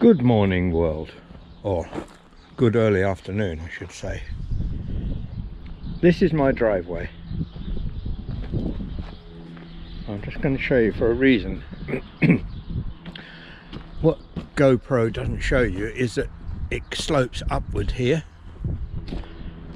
Good morning, world, or good early afternoon, I should say. This is my driveway. I'm just going to show you for a reason. What GoPro doesn't show you is that it slopes upward here.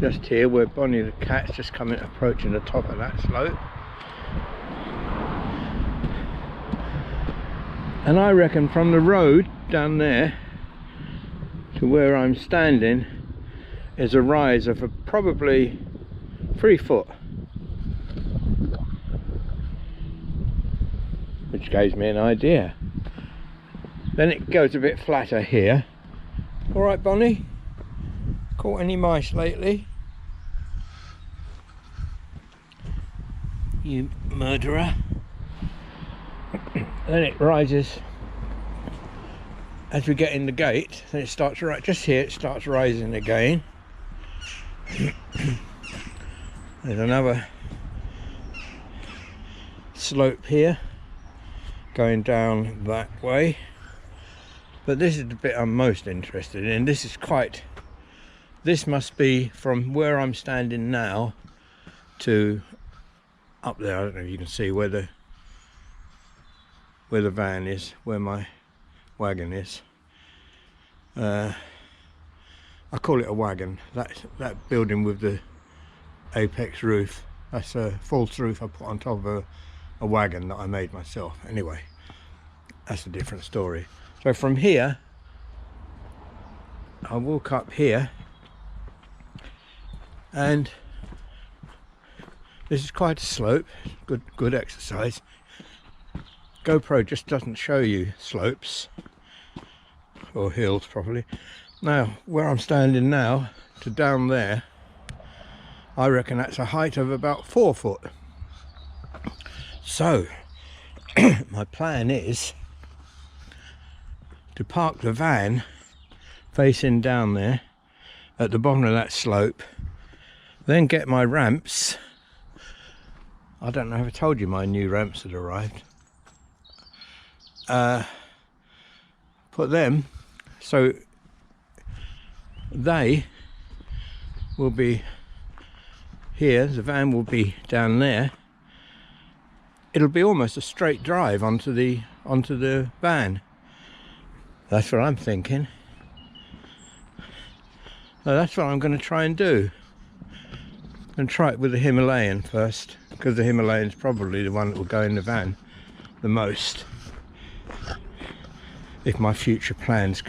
Just here, where Bonnie the cat's just approaching the top of that slope. And I reckon from the road down there to where I'm standing is a rise of probably 3 foot, which gives me an idea. Then it goes a bit flatter here. All right, Bonnie, caught any mice lately, you murderer? Then it rises as we get in the gate. Then it starts to rise. Just here it starts rising again. There's another slope here going down that way, but this is the bit I'm most interested in. This must be from where I'm standing now to up there. I don't know if you can see where the van is, where my wagon is. I call it a wagon. That building with the apex roof, that's a false roof I put on top of a wagon that I made myself. Anyway, that's a different story. So from here I walk up here, and this is quite a slope. Good exercise. GoPro just doesn't show you slopes or hills properly. Now, where I'm standing now to down there, I reckon that's a height of about 4 foot. So my plan is to park the van facing down there at the bottom of that slope, then get my ramps. I don't know if I told you my new ramps had arrived. Put them so they will be here, the van will be down there. It'll be almost a straight drive onto the van. That's what I'm thinking. So that's what I'm going to try and do. I'm going to try it with the Himalayan first, because the Himalayan's probably the one that will go in the van the most, if my future plans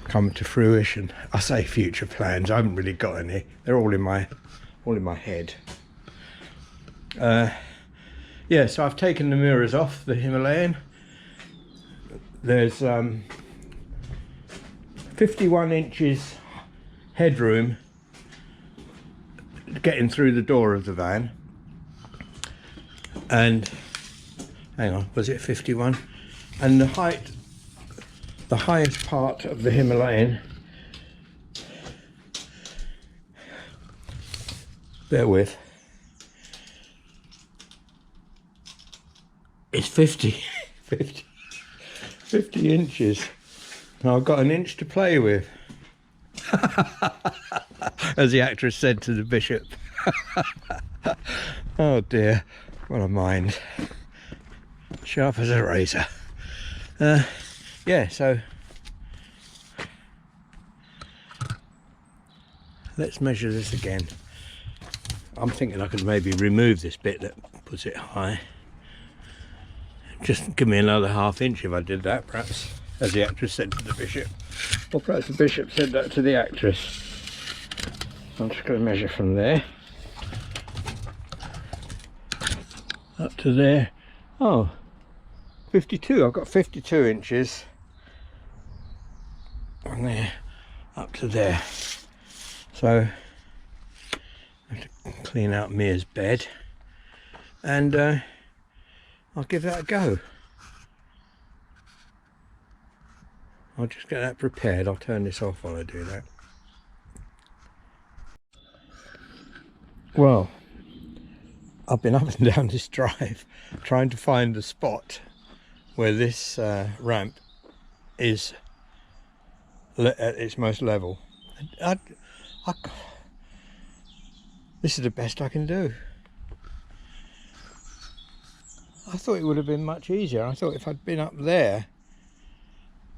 come to fruition. I say future plans, I haven't really got any. They're all in my head. Yeah, so I've taken the mirrors off the Himalayan. There's 51 inches headroom getting through the door of the van. And hang on, was it 51? And the highest part of the Himalayan, bear with, is 50 inches. Now I've got an inch to play with. As the actress said to the bishop. Oh dear, what a mind. Sharp as a razor. Yeah, so let's measure this again. I'm thinking I could maybe remove this bit that puts it high. Just give me another ½ inch if I did that, perhaps, as the actress said to the bishop. Or perhaps the bishop said that to the actress. I'm just going to measure from there up to there. Oh, 52. I've got 52 inches from there up to there. So I have to clean out Mia's bed, and I'll give that a go. I'll just get that prepared. I'll turn this off while I do that. Well, I've been up and down this drive trying to find the spot where this ramp is at its most level. This is the best I can do. I thought it would have been much easier. I thought if I'd been up there,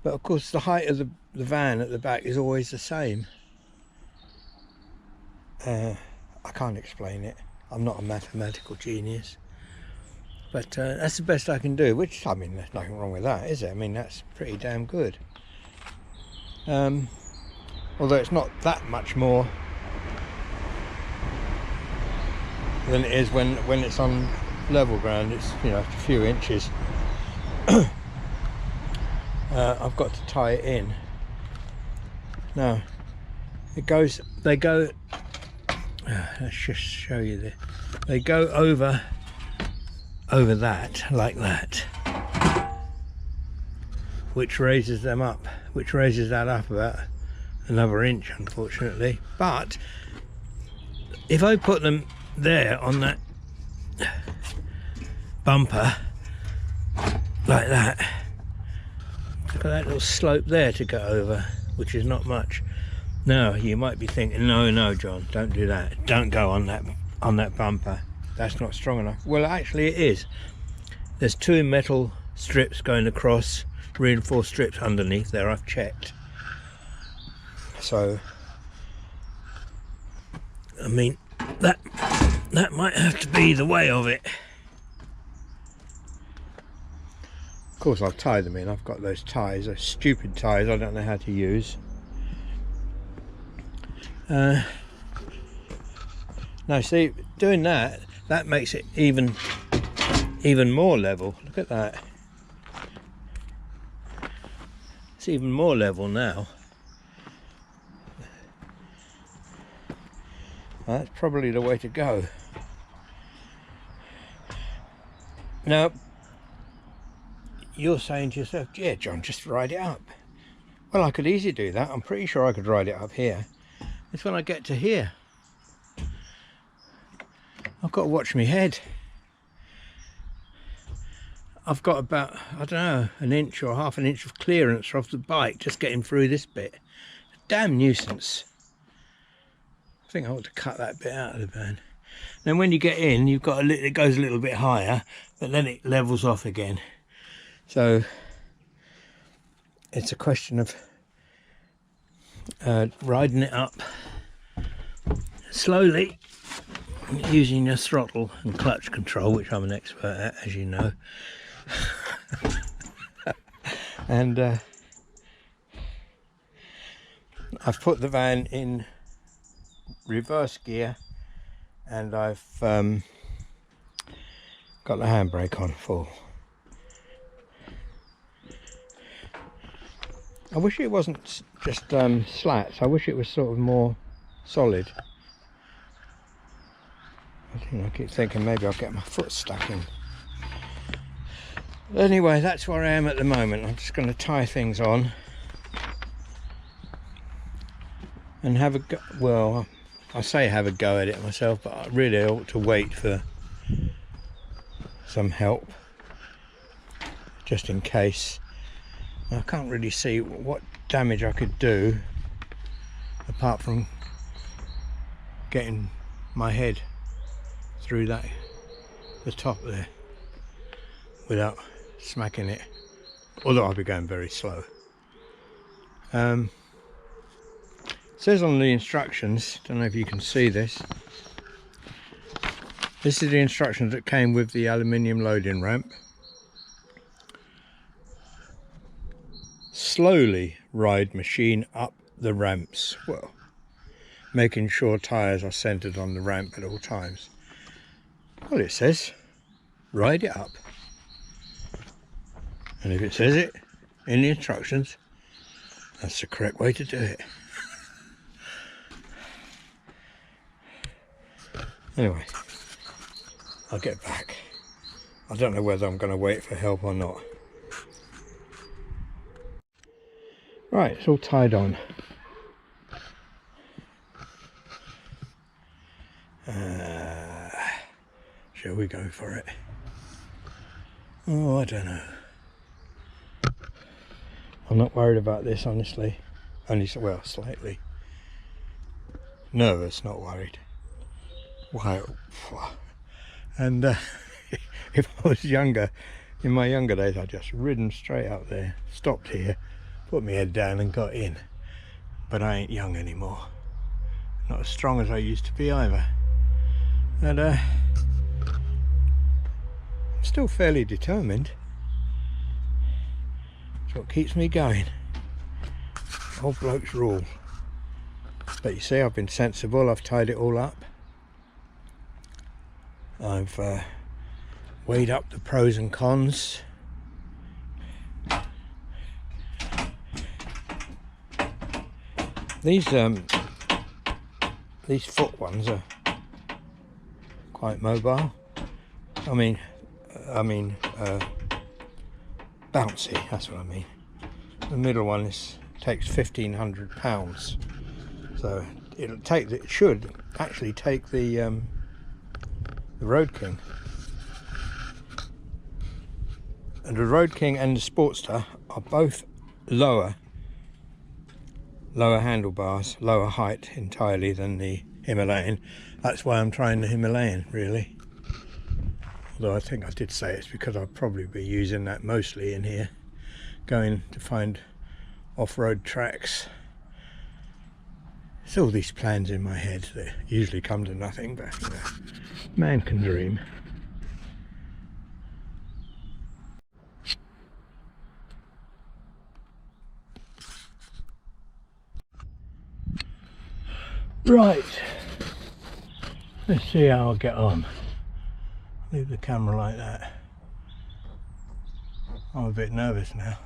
but of course the height of the van at the back is always the same. I can't explain it. I'm not a mathematical genius, but that's the best I can do, which, I mean, there's nothing wrong with that, is there? I mean, that's pretty damn good. Although it's not that much more than it is when it's on level ground. It's, you know, a few inches. I've got to tie it in now. They go, let's just show you this. They go over that, like that, which raises them up, which raises that up about another inch, unfortunately. But if I put them there on that bumper like that, look at that little slope there to go over, which is not much. Now you might be thinking, no John, don't do that, don't go on that bumper, that's not strong enough. Well, actually it is. There's two metal strips going across, reinforced strips underneath there, I've checked. So I mean, that might have to be the way of it. Of course I'll tie them in. I've got those ties, those stupid ties I don't know how to use. Now see, doing that makes it even more level. Look at that. It's even more level now. That's probably the way to go. Now, you're saying to yourself, yeah John, just ride it up. Well, I could easily do that. I'm pretty sure I could ride it up here. It's when I get to here, I've got to watch my head. I've got about, I don't know, an inch or half an inch of clearance off the bike just getting through this bit. Damn nuisance. I think I ought to cut that bit out of the van. Then when you get in, you've got it goes a little bit higher, but then it levels off again. So it's a question of riding it up slowly, using your throttle and clutch control, which I'm an expert at, as you know. And I've put the van in reverse gear, and I've got the handbrake on full. I wish it wasn't just slats. I wish it was sort of more solid. I keep thinking maybe I'll get my foot stuck in. But anyway, that's where I am at the moment. I'm just going to tie things on and have a go. Well, I say have a go at it myself, but I really ought to wait for some help, just in case. I can't really see what damage I could do apart from getting my head through the top there without smacking it, although I'll be going very slow. It says on the instructions, don't know if you can see this, this is the instructions that came with the aluminium loading ramp. Slowly ride machine up the ramps, well, making sure tyres are centered on the ramp at all times. Well, it says ride it up, and if it says it in the instructions, that's the correct way to do it. Anyway, I'll get back. I don't know whether I'm going to wait for help or not. Right, it's all tied on. Shall we go for it? Oh, I don't know. I'm not worried about this, honestly. Only, well, slightly nervous, not worried. Wow. And if I was younger, in my younger days, I'd just ridden straight up there, stopped here, put my head down and got in. But I ain't young anymore. Not as strong as I used to be either. And I'm still fairly determined. That's what keeps me going. Old blokes rule. But you see, I've been sensible. I've tied it all up. I've weighed up the pros and cons. These foot ones are quite mobile. I mean, bouncy. That's what I mean. The middle one takes 1,500 pounds, so it should actually take the Road King. And the Road King and the Sportster are both lower handlebars, lower height entirely than the Himalayan. That's why I'm trying the Himalayan, really. Although I think I did say it's because I'll probably be using that mostly in here, going to find off-road tracks. It's all these plans in my head that usually come to nothing, but you know, man can dream. Right, let's see how I'll get on. Leave the camera like that. I'm a bit nervous now.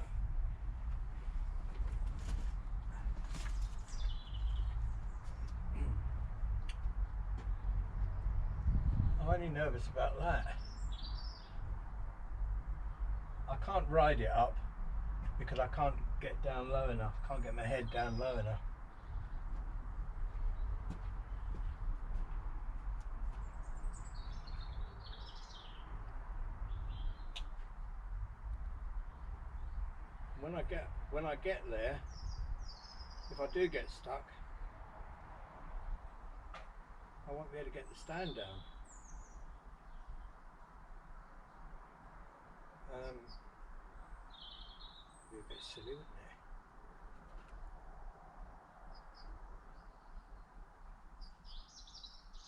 I'm only nervous about that. I can't ride it up because I can't get down low enough. Can't get my head down low enough. When I get there, if I do get stuck, I won't be able to get the stand down. Be a bit silly, wouldn't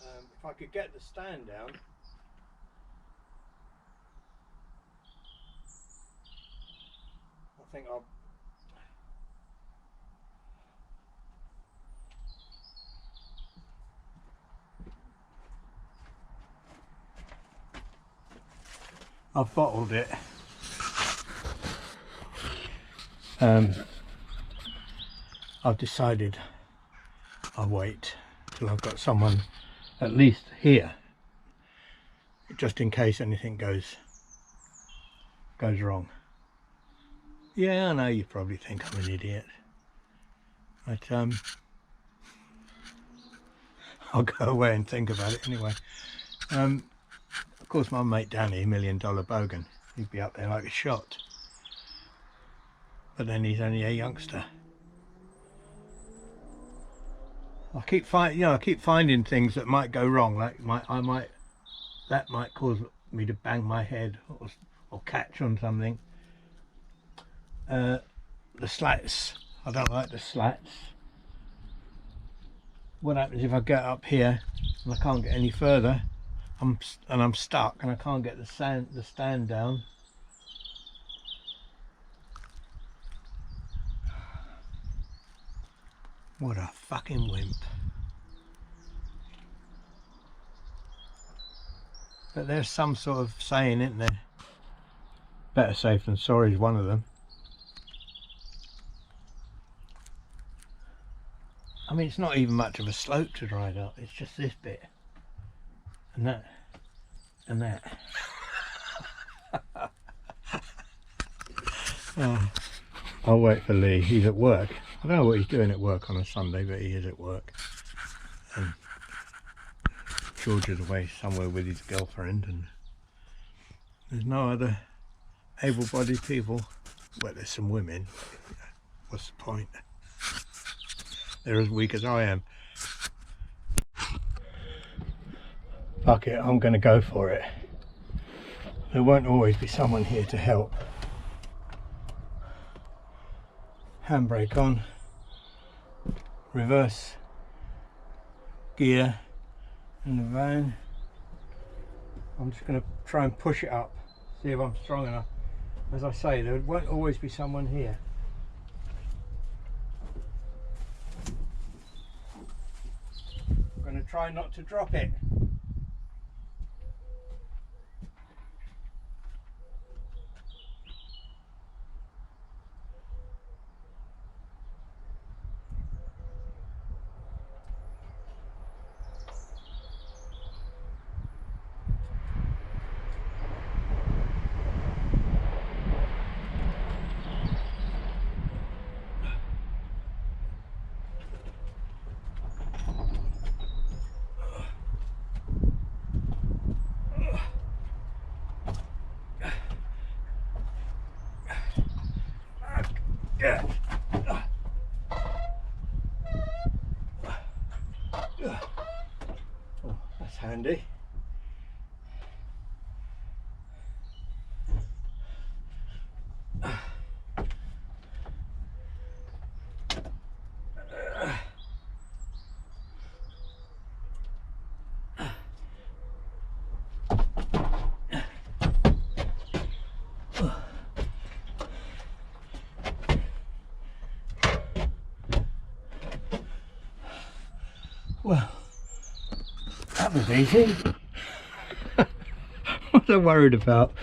it? If I could get the stand down, I think I've bottled it. I've decided I'll wait till I've got someone at least here, just in case anything goes wrong. Yeah, I know you probably think I'm an idiot, but I'll go away and think about it anyway. Of course, my mate Danny, $1 million bogan, he'd be up there like a shot. But then he's only a youngster. I keep finding things that might go wrong. Like that might cause me to bang my head or catch on something. The slats. I don't like the slats. What happens if I get up here and I can't get any further? I'm stuck and I can't get the stand down. What a fucking wimp. But there's some sort of saying, isn't there? Better safe than sorry is one of them. I mean, it's not even much of a slope to ride up, it's just this bit. And that. And that. Oh, I'll wait for Lee, he's at work. I don't know what he's doing at work on a Sunday, but he is at work. And George is away somewhere with his girlfriend, and there's no other able-bodied people. Well, there's some women. What's the point? They're as weak as I am. Fuck it, I'm gonna go for it. There won't always be someone here to help. Handbrake on, reverse gear in the van. I'm just going to try and push it up, see if I'm strong enough. As I say, there won't always be someone here. I'm going to try not to drop it. Oh, that's handy. Well, that was easy. What was I worried about?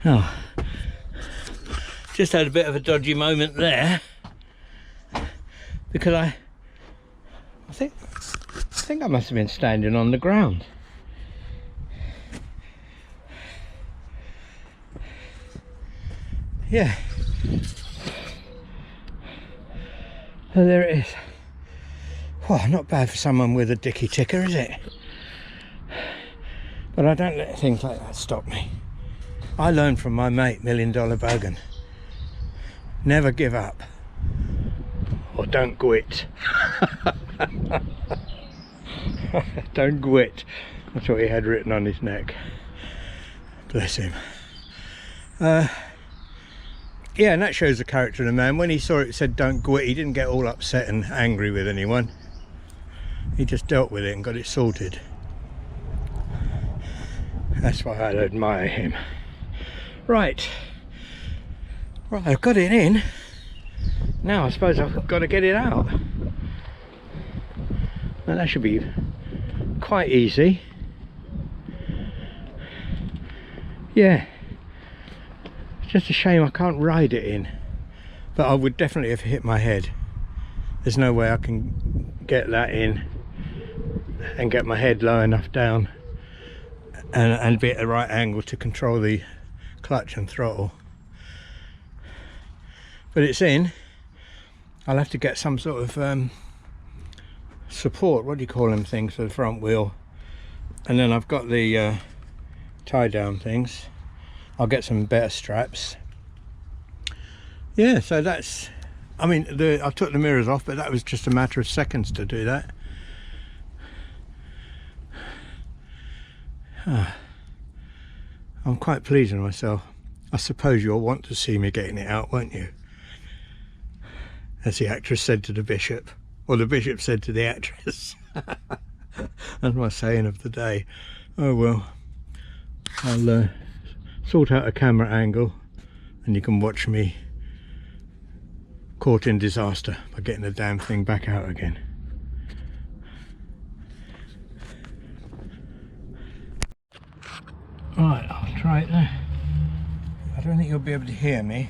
Oh, just had a bit of a dodgy moment there because I think I must have been standing on the ground. Yeah. So there it is. Well, not bad for someone with a dicky ticker, is it? But I don't let things like that stop me. I learned from my mate, $1 Million Bogan. Never give up. Or don't quit. Don't quit. That's what he had written on his neck. Bless him. Yeah, and that shows the character of the man. When he saw it said don't quit, he didn't get all upset and angry with anyone. He just dealt with it and got it sorted. That's why I admire him. Right, I've got it in. Now I suppose I've got to get it out. Now that should be quite easy. Yeah, it's just a shame I can't ride it in, but I would definitely have hit my head. There's no way I can get that in and get my head low enough down and be at the right angle to control the clutch and throttle. But it's in. I'll have to get some sort of support, what do you call them things, for the front wheel, and then I've got the tie down things. I'll get some better straps. Yeah, so that's, I mean, I took the mirrors off, but that was just a matter of seconds to do that. I'm quite pleased with myself. I suppose you'll want to see me getting it out, won't you? As the actress said to the bishop, or the bishop said to the actress. That's my saying of the day. Oh well, I'll sort out a camera angle and you can watch me caught in disaster by getting the damn thing back out again. Right, I'll try it there. I don't think you'll be able to hear me.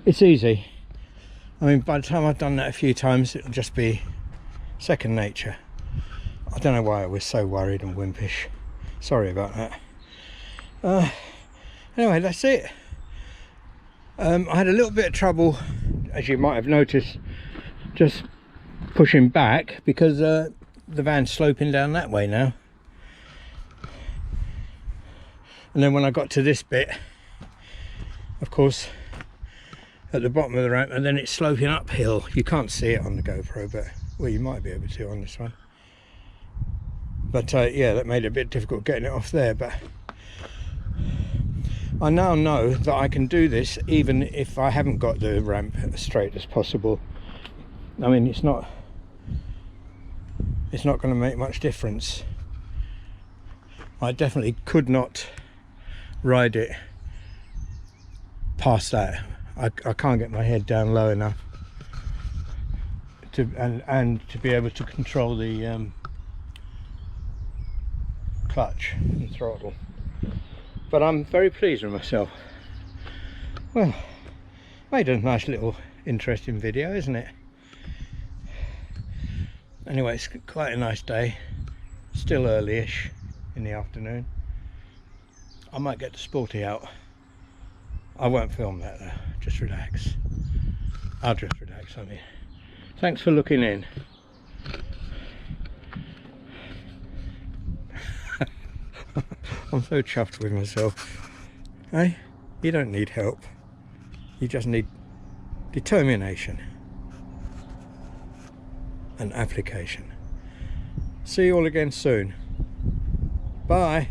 It's easy. I mean, by the time I've done that a few times, it'll just be second nature. I don't know why I was so worried and wimpish. Sorry about that. Anyway, that's it. I had a little bit of trouble, as you might have noticed, just pushing back because the van's sloping down that way now. And then when I got to this bit, of course, at the bottom of the ramp, and then it's sloping uphill. You can't see it on the GoPro, but well, you might be able to on this one. But yeah, that made it a bit difficult getting it off there. But I now know that I can do this even if I haven't got the ramp as straight as possible. I mean, it's not going to make much difference. I definitely could not ride it past that. I can't get my head down low enough to and to be able to control the clutch and throttle. But I'm very pleased with myself. Well, made a nice little interesting video, isn't it? Anyway, it's quite a nice day. Still early-ish in the afternoon. I might get the sporty out. I won't film that though, just relax. I'll just relax, I mean. Thanks for looking in. I'm so chuffed with myself. Hey, you don't need help. You just need determination and application. See you all again soon. Bye.